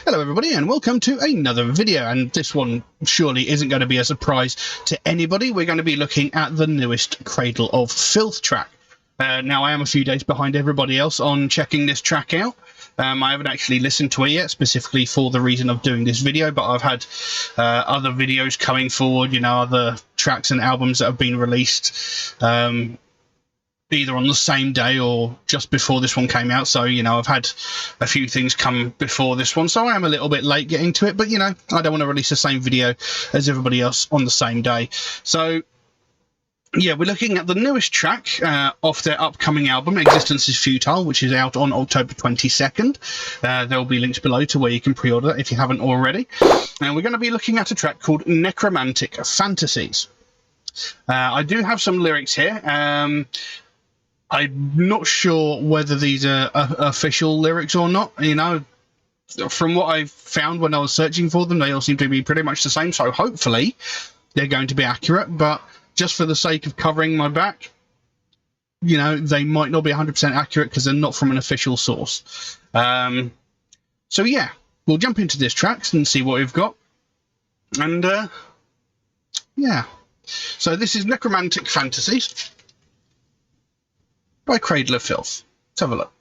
Hello everybody and welcome to another video, and this one surely isn't going to be a surprise to anybody. We're going to be looking at the newest Cradle of Filth track. Now I am a few days behind everybody else on checking this track out. I haven't actually listened to it yet, specifically for the reason of doing this video, but I've had other videos coming forward, you know, other tracks and albums that have been released either on the same day or just before this one came out. So, you know, I've had a few things come before this one, so I am a little bit late getting to it, but, you know, I don't want to release the same video as everybody else on the same day. So, yeah, we're looking at the newest track off their upcoming album, Existence is Futile, which is out on October 22nd. There will be links below to where you can pre-order it if you haven't already. And we're going to be looking at a track called Necromantic Fantasies. I do have some lyrics here. I'm not sure whether these are official lyrics or not. You know, from what I found when I was searching for them, they all seem to be pretty much the same. So hopefully they're going to be accurate. But just for the sake of covering my back, you know, they might not be 100% accurate because they're not from an official source. So yeah, we'll jump into this track and see what we've got. And yeah, so this is Necromantic Fantasies by Cradle of Filth. Let's have a look.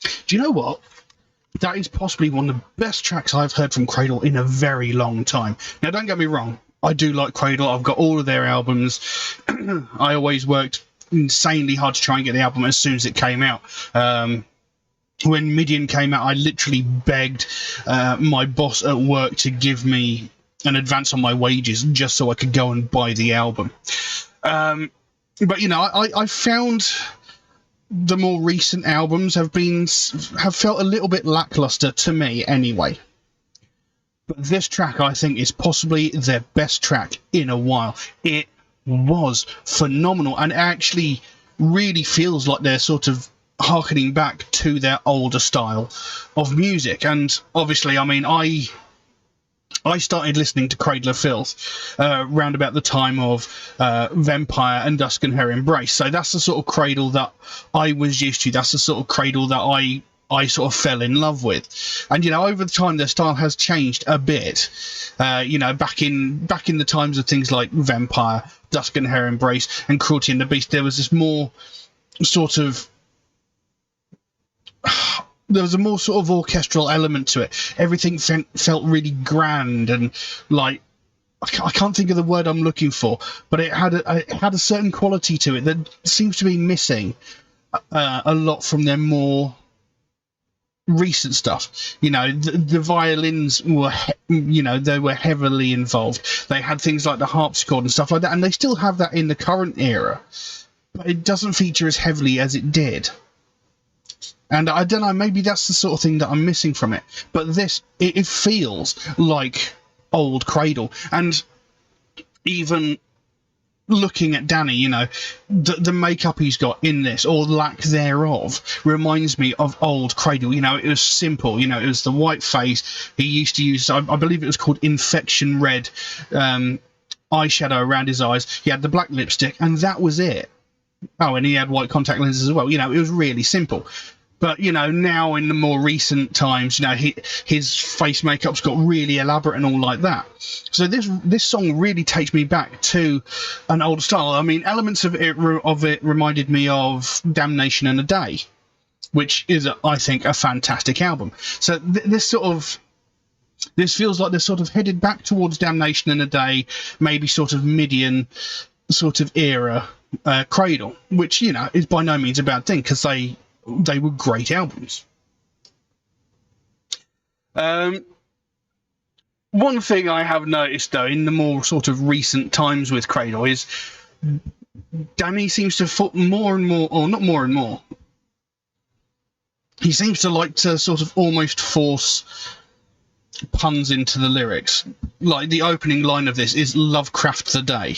Do you know what? That is possibly one of the best tracks I've heard from Cradle in a very long time. Now, don't get me wrong. I do like Cradle. I've got all of their albums. I always worked insanely hard to try and get the album as soon as it came out. When Midian came out, I literally begged my boss at work to give me an advance on my wages just so I could go and buy the album. But, you know, I found the more recent albums have felt a little bit lackluster to me anyway. But this track, I think, is possibly their best track in a while. It was phenomenal, and it actually really feels like they're sort of harkening back to their older style of music. And obviously, I mean, I started listening to Cradle of Filth round about the time of Vampire and Dusk and Her Embrace. So that's the sort of Cradle that I was used to. That's the sort of Cradle that I sort of fell in love with. And, you know, over the time, their style has changed a bit. You know, back in the times of things like Vampire, Dusk and Her Embrace, and Cruelty and the Beast, there was this more sort of... there was a more sort of orchestral element to it. Everything felt really grand and, like, I can't think of the word I'm looking for, but it had a certain quality to it that seems to be missing a lot from their more recent stuff. You know, the violins were, you know, they were heavily involved. They had things like the harpsichord and stuff like that, and they still have that in the current era, but it doesn't feature as heavily as it did. And I don't know, maybe that's the sort of thing that I'm missing from it. But this, it feels like old Cradle. And even looking at Danny, you know, the makeup he's got in this, or lack thereof, reminds me of old Cradle. You know, it was simple. You know, it was the white face. He used to use, I believe it was called Infection Red eyeshadow around his eyes. He had the black lipstick, and that was it. Oh, and he had white contact lenses as well. You know, it was really simple. But, you know, now in the more recent times, you know, his face makeup's got really elaborate and all like that. So this song really takes me back to an old style. I mean, elements of it reminded me of Damnation in a Day, which is, I think, a fantastic album. So this feels like they're sort of headed back towards Damnation in a Day, maybe sort of Midian sort of era Cradle, which, you know, is by no means a bad thing, because they were great albums. One thing I have noticed, though, in the more sort of recent times with Cradle is Danny seems to more and more, or not more and more, he seems to like to sort of almost force puns into the lyrics. Like, the opening line of this is Lovecraft the Day.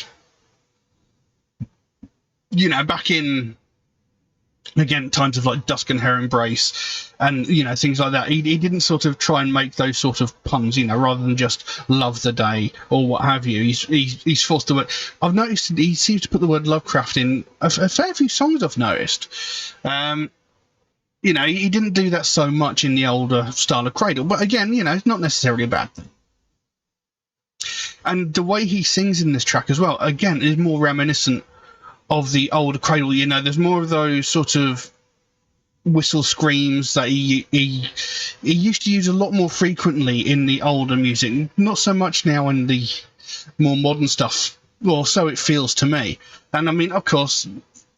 You know, back in, again, times of like Dusk and Her Embrace and, you know, things like that, he didn't sort of try and make those sort of puns, you know, rather than just love the day or what have you. He's forced the word. I've noticed he seems to put the word Lovecraft in a fair few songs, I've noticed. You know, he didn't do that so much in the older style of Cradle, but again, you know, it's not necessarily a bad thing. And the way he sings in this track as well, again, is more reminiscent of the older Cradle. You know, there's more of those sort of whistle screams that he used to use a lot more frequently in the older music. Not so much now in the more modern stuff. Well, so it feels to me. And I mean, of course,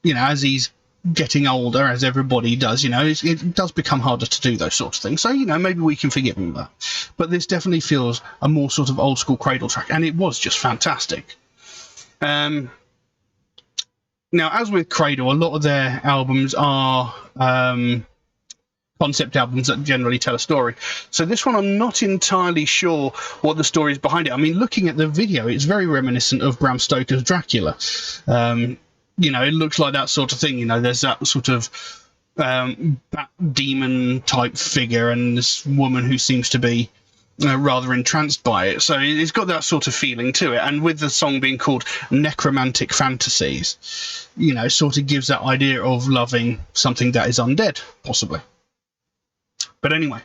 you know, as he's getting older, as everybody does, you know, it does become harder to do those sorts of things. So, you know, maybe we can forgive him that. But this definitely feels a more sort of old school Cradle track, and it was just fantastic. Now, as with Cradle, a lot of their albums are concept albums that generally tell a story. So this one, I'm not entirely sure what the story is behind it. I mean, looking at the video, it's very reminiscent of Bram Stoker's Dracula. You know, it looks like that sort of thing. You know, there's that sort of bat demon type figure and this woman who seems to be rather entranced by it. So it's got that sort of feeling to it. And with the song being called Necromantic Fantasies, you know, sort of gives that idea of loving something that is undead, possibly. But anyway,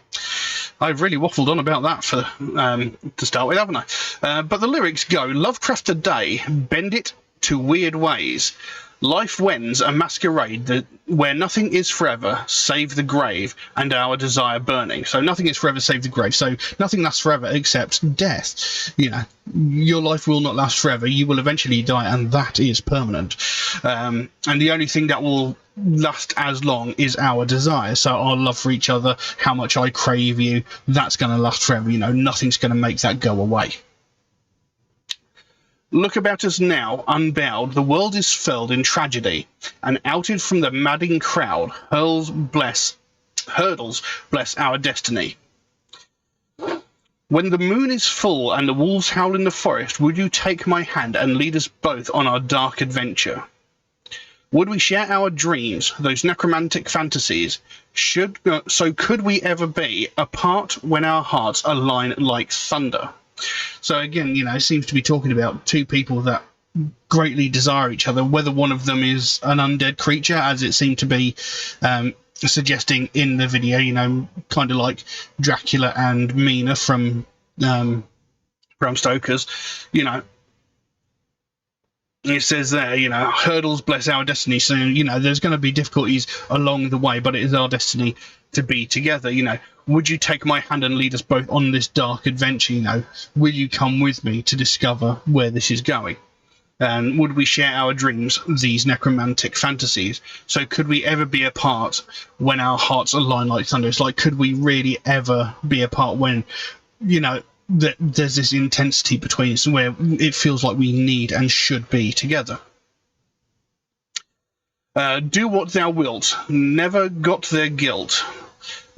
I've really waffled on about that for to start with, haven't I? But the lyrics go, Lovecraft a day, bend it, to weird ways. Life wends a masquerade where nothing is forever save the grave and our desire burning. So nothing is forever save the grave. So nothing lasts forever except death. You know, your life will not last forever. You will eventually die, and that is permanent. And the only thing that will last as long is our desire. So our love for each other, how much I crave you, that's going to last forever. You know, nothing's going to make that go away. Look about us now, unbowed, the world is furled in tragedy, and outed from the madding crowd, hurdles bless our destiny. When the moon is full and the wolves howl in the forest, would you take my hand and lead us both on our dark adventure? Would we share our dreams, those necromantic fantasies? So could we ever be apart when our hearts align like thunder? So again, you know, it seems to be talking about two people that greatly desire each other, whether one of them is an undead creature, as it seemed to be suggesting in the video, you know, kind of like Dracula and Mina from Bram Stoker's, you know. It says there, you know, hurdles bless our destiny. So, you know, there's going to be difficulties along the way, but it is our destiny to be together. You know, would you take my hand and lead us both on this dark adventure? You know, will you come with me to discover where this is going? And would we share our dreams, these necromantic fantasies? So could we ever be apart when our hearts align like thunder? It's like, could we really ever be apart when, you know, that there's this intensity between us where it feels like we need and should be together? Do what thou wilt, never got their guilt.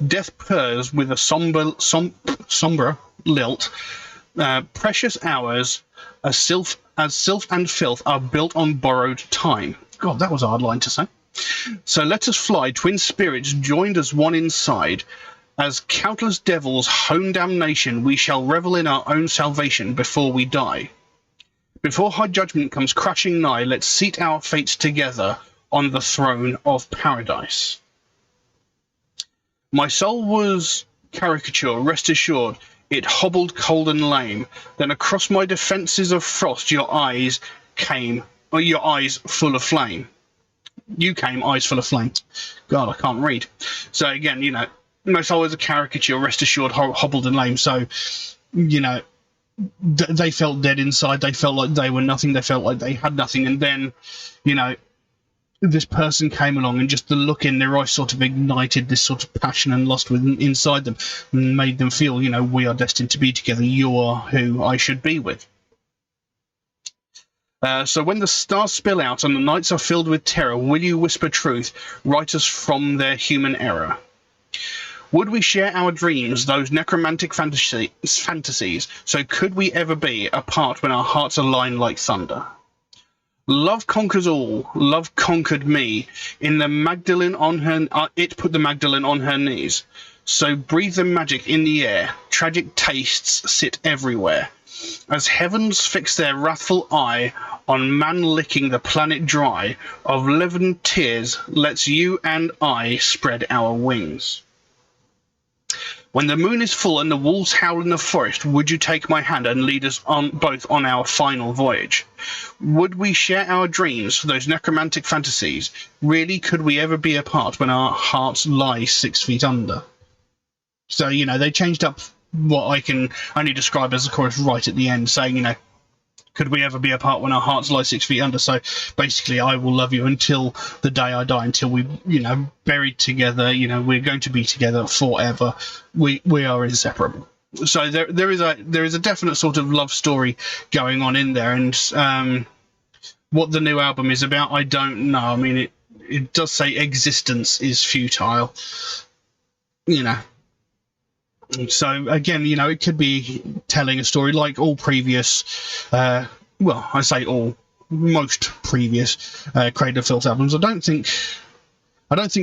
Death purrs with a sombre lilt. Precious hours, as sylph and filth, are built on borrowed time. God, that was a hard line to say. So let us fly, twin spirits joined as one inside. As countless devils hone damnation, we shall revel in our own salvation before we die. Before high judgment comes crashing nigh, let's seat our fates together on the throne of paradise. My soul was caricature, rest assured, it hobbled cold and lame. Then across my defences of frost, your eyes came, or your eyes full of flame. You came, eyes full of flame. God, I can't read. So again, you know, my soul was a caricature, rest assured, hobbled and lame. So, you know, they felt dead inside. They felt like they were nothing. They felt like they had nothing. And then, you know, this person came along, and just the look in their eyes sort of ignited this sort of passion and lust within inside them, and made them feel, you know, we are destined to be together. You are who I should be with. So when the stars spill out and the nights are filled with terror, will you whisper truth, right us from their human error? Would we share our dreams, those necromantic fantasies? So could we ever be apart when our hearts align like thunder? Love conquers all. Love conquered me. In the Magdalene on her, it put the Magdalene on her knees. So breathe the magic in the air. Tragic tastes sit everywhere. As heavens fix their wrathful eye on man licking the planet dry, of leavened tears, let's you and I spread our wings. When the moon is full and the wolves howl in the forest, would you take my hand and lead us both on our final voyage? Would we share our dreams, those necromantic fantasies? Really, could we ever be apart when our hearts lie 6 feet under? So, you know, they changed up what I can only describe as the chorus right at the end, saying, you know, could we ever be apart when our hearts lie 6 feet under? So basically, I will love you until the day I die, until we, you know, buried together. You know, we're going to be together forever. We are inseparable. So there is a definite sort of love story going on in there, and what the new album is about, I don't know. I mean, it does say existence is futile. You know. So again, you know, it could be telling a story like all previous, well, I say all, most previous Cradle of Filth albums. I don't think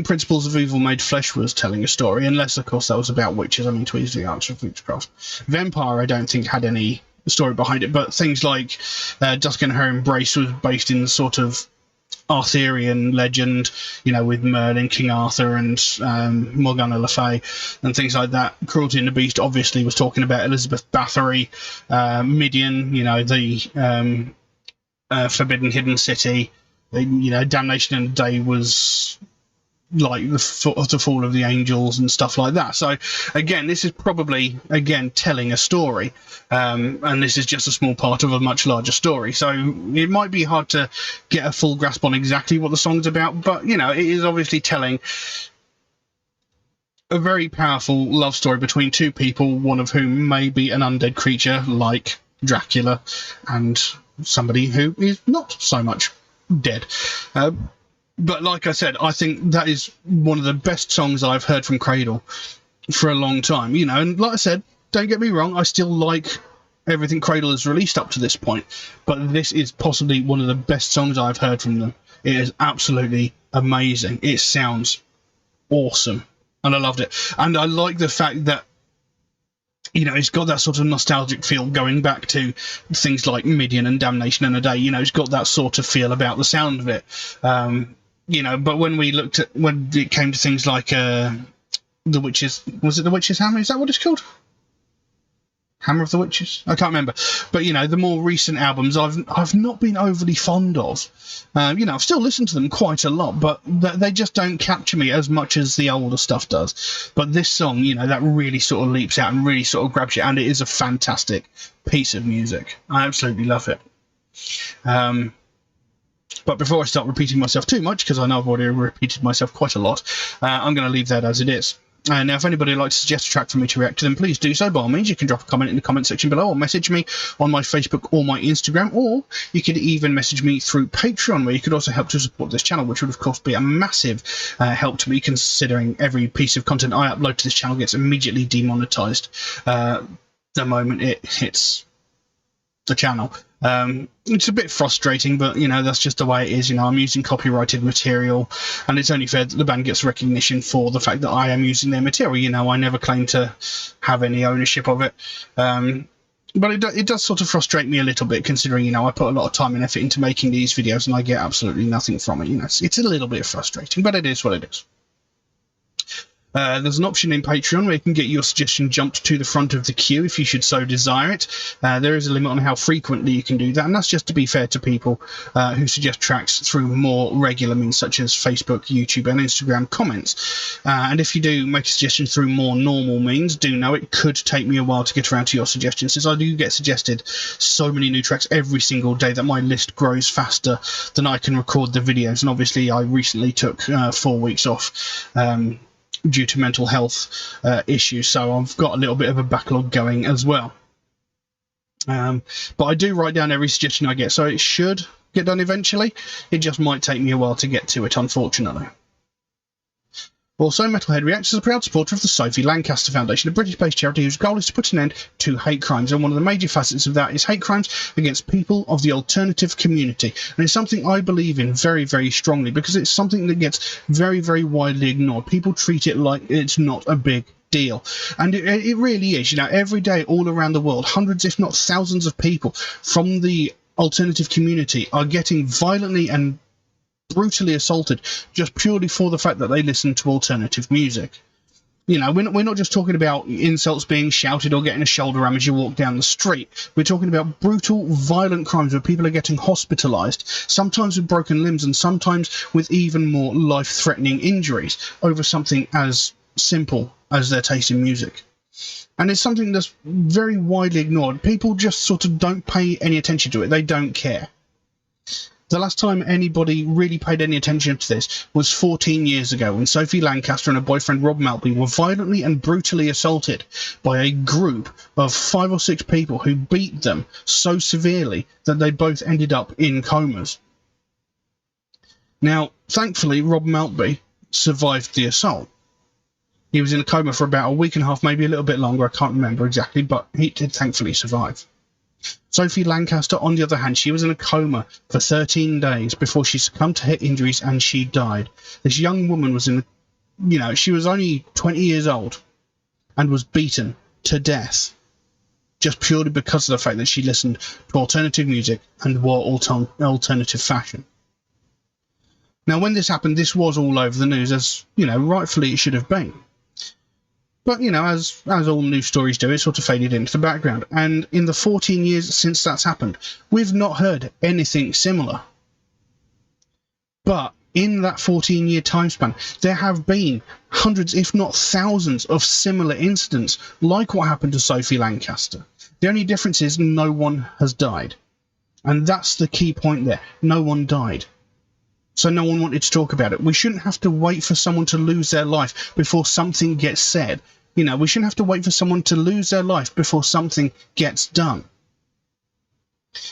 Principles of Evil Made Flesh was telling a story, unless of course that was about witches. I mean, Tweezed the Archer of Witchcraft. Vampire, I don't think had any story behind it, but things like Dusk and Her Embrace was based in sort of Arthurian legend, you know, with Merlin, King Arthur, and Morgana Le Fay, and things like that. Cruelty and the Beast obviously was talking about Elizabeth Bathory. Midian, you know, the Forbidden Hidden City, you know, Damnation in a Day was like the fall of the angels and stuff like that. So again, this is probably again telling a story, and this is just a small part of a much larger story. So it might be hard to get a full grasp on exactly what the song's about, but you know, it is obviously telling a very powerful love story between two people, one of whom may be an undead creature like Dracula, and somebody who is not so much dead. But like I said, I think that is one of the best songs I've heard from Cradle for a long time. You know, and like I said, don't get me wrong, I still like everything Cradle has released up to this point, but this is possibly one of the best songs I've heard from them. It is absolutely amazing. It sounds awesome, and I loved it. And I like the fact that, you know, it's got that sort of nostalgic feel going back to things like Midian and Damnation in a Day. You know, it's got that sort of feel about the sound of it. You know, but when it came to things like The Witches, was it The Witch's Hammer? Is that what it's called? Hammer of the Witches? I can't remember. But, you know, the more recent albums I've not been overly fond of. You know, I've still listened to them quite a lot, but they just don't capture me as much as the older stuff does. But this song, you know, that really sort of leaps out and really sort of grabs you, and it is a fantastic piece of music. I absolutely love it. But before I start repeating myself too much, because I know I've already repeated myself quite a lot, I'm going to leave that as it is. Now, if anybody would like to suggest a track for me to react to, then please do so. By all means, you can drop a comment in the comment section below, or message me on my Facebook or my Instagram, or you could even message me through Patreon, where you could also help to support this channel, which would, of course, be a massive help to me, considering every piece of content I upload to this channel gets immediately demonetized the moment it hits the channel. It's a bit frustrating, but you know, that's just the way it is. You know, I'm using copyrighted material, and it's only fair that the band gets recognition for the fact that I am using their material. You know, I never claim to have any ownership of it, but it does sort of frustrate me a little bit, considering, you know, I put a lot of time and effort into making these videos and I get absolutely nothing from it. You know, it's a little bit frustrating, but it is what it is. There's an option in Patreon where you can get your suggestion jumped to the front of the queue if you should so desire it. There is a limit on how frequently you can do that, and that's just to be fair to people who suggest tracks through more regular means such as Facebook, YouTube and Instagram comments. And if you do make a suggestion through more normal means, do know it could take me a while to get around to your suggestions, since I do get suggested so many new tracks every single day that my list grows faster than I can record the videos. And obviously I recently took 4 weeks off due to mental health issues, so I've got a little bit of a backlog going as well. But I do write down every suggestion I get, so it should get done eventually. It just might take me a while to get to it, unfortunately. Also, MetalHead Reacts is a proud supporter of the Sophie Lancaster Foundation, a British-based charity whose goal is to put an end to hate crimes, and one of the major facets of that is hate crimes against people of the alternative community. And it's something I believe in very, very strongly, because it's something that gets very, very widely ignored. People treat it like it's not a big deal, and it really is. You know, every day all around the world, hundreds if not thousands of people from the alternative community are getting violently and brutally assaulted just purely for the fact that they listen to alternative music. You know, we're not just talking about insults being shouted or getting a shoulder ram as you walk down the street. We're talking about brutal, violent crimes where people are getting hospitalized, sometimes with broken limbs and sometimes with even more life-threatening injuries over something as simple as their taste in music. And it's something that's very widely ignored. People just sort of don't pay any attention to it. They don't care. The last time anybody really paid any attention to this was 14 years ago, when Sophie Lancaster and her boyfriend Rob Maltby were violently and brutally assaulted by a group of 5 or 6 people who beat them so severely that they both ended up in comas. Now, thankfully, Rob Maltby survived the assault. He was in a coma for about a week and a half, maybe a little bit longer, I can't remember exactly, but he did thankfully survive. Sophie Lancaster, on the other hand, she was in a coma for 13 days before she succumbed to head injuries and she died. This young woman was she was only 20 years old and was beaten to death just purely because of the fact that she listened to alternative music and wore alternative fashion. Now, when this happened, this was all over the news, as, you know, rightfully it should have been. But, you know, as all news stories do, it sort of faded into the background. And in the 14 years since that's happened, we've not heard anything similar. But in that 14-year time span, there have been hundreds, if not thousands, of similar incidents like what happened to Sophie Lancaster. The only difference is no one has died. And that's the key point there. No one died. So no one wanted to talk about it. We shouldn't have to wait for someone to lose their life before something gets said. You know, we shouldn't have to wait for someone to lose their life before something gets done.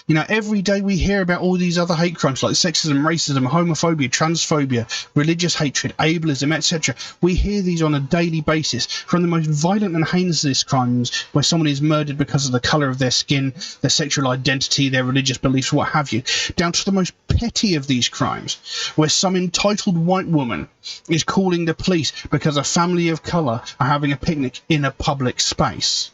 You know, every day we hear about all these other hate crimes like sexism, racism, homophobia, transphobia, religious hatred, ableism, etc. We hear these on a daily basis, from the most violent and heinous crimes where someone is murdered because of the colour of their skin, their sexual identity, their religious beliefs, what have you, down to the most petty of these crimes, where some entitled white woman is calling the police because a family of colour are having a picnic in a public space.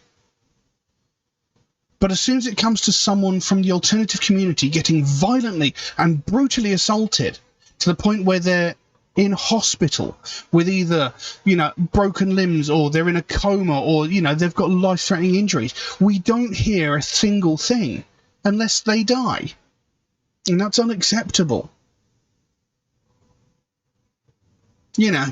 But as soon as it comes to someone from the alternative community getting violently and brutally assaulted to the point where they're in hospital with either, you know, broken limbs, or they're in a coma, or, you know, they've got life-threatening injuries, we don't hear a single thing unless they die. And that's unacceptable. You know,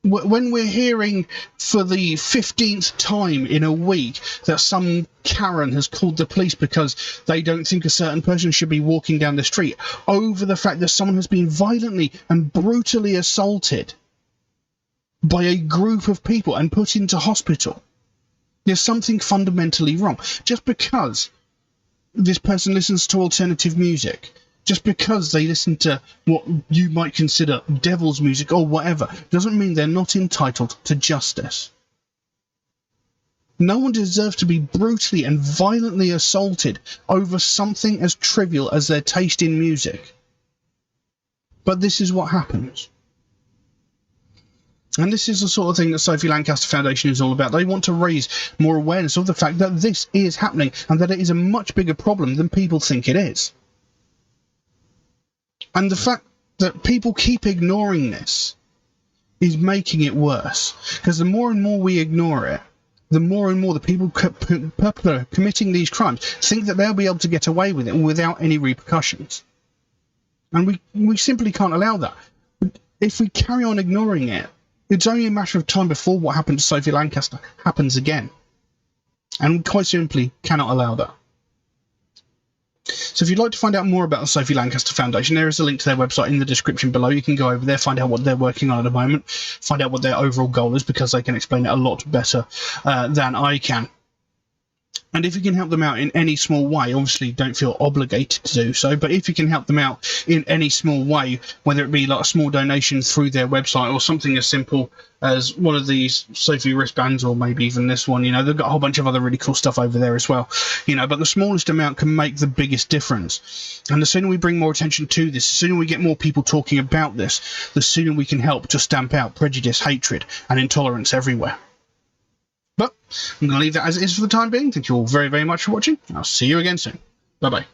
when we're hearing for the 15th time in a week that some Karen has called the police because they don't think a certain person should be walking down the street over the fact that someone has been violently and brutally assaulted by a group of people and put into hospital, there's something fundamentally wrong. Just because this person listens to alternative music, just because they listen to what you might consider devil's music or whatever, doesn't mean they're not entitled to justice. No one deserves to be brutally and violently assaulted over something as trivial as their taste in music. But this is what happens. And this is the sort of thing that Sophie Lancaster Foundation is all about. They want to raise more awareness of the fact that this is happening and that it is a much bigger problem than people think it is. And the fact that people keep ignoring this is making it worse. Because the more and more we ignore it, the more and more the people committing these crimes think that they'll be able to get away with it without any repercussions. And we simply can't allow that. If we carry on ignoring it, it's only a matter of time before what happened to Sophie Lancaster happens again. And we quite simply cannot allow that. So if you'd like to find out more about the Sophie Lancaster Foundation, there is a link to their website in the description below. You can go over there, find out what they're working on at the moment, find out what their overall goal is, because they can explain it a lot better than I can. And if you can help them out in any small way, obviously don't feel obligated to do so, but if you can help them out in any small way, whether it be like a small donation through their website or something as simple as one of these Sophie wristbands, or maybe even this one, you know, they've got a whole bunch of other really cool stuff over there as well, you know, but the smallest amount can make the biggest difference. And the sooner we bring more attention to this, the sooner we get more people talking about this, the sooner we can help to stamp out prejudice, hatred, and intolerance everywhere. But I'm going to leave that as it is for the time being. Thank you all very, very much for watching. I'll see you again soon. Bye-bye.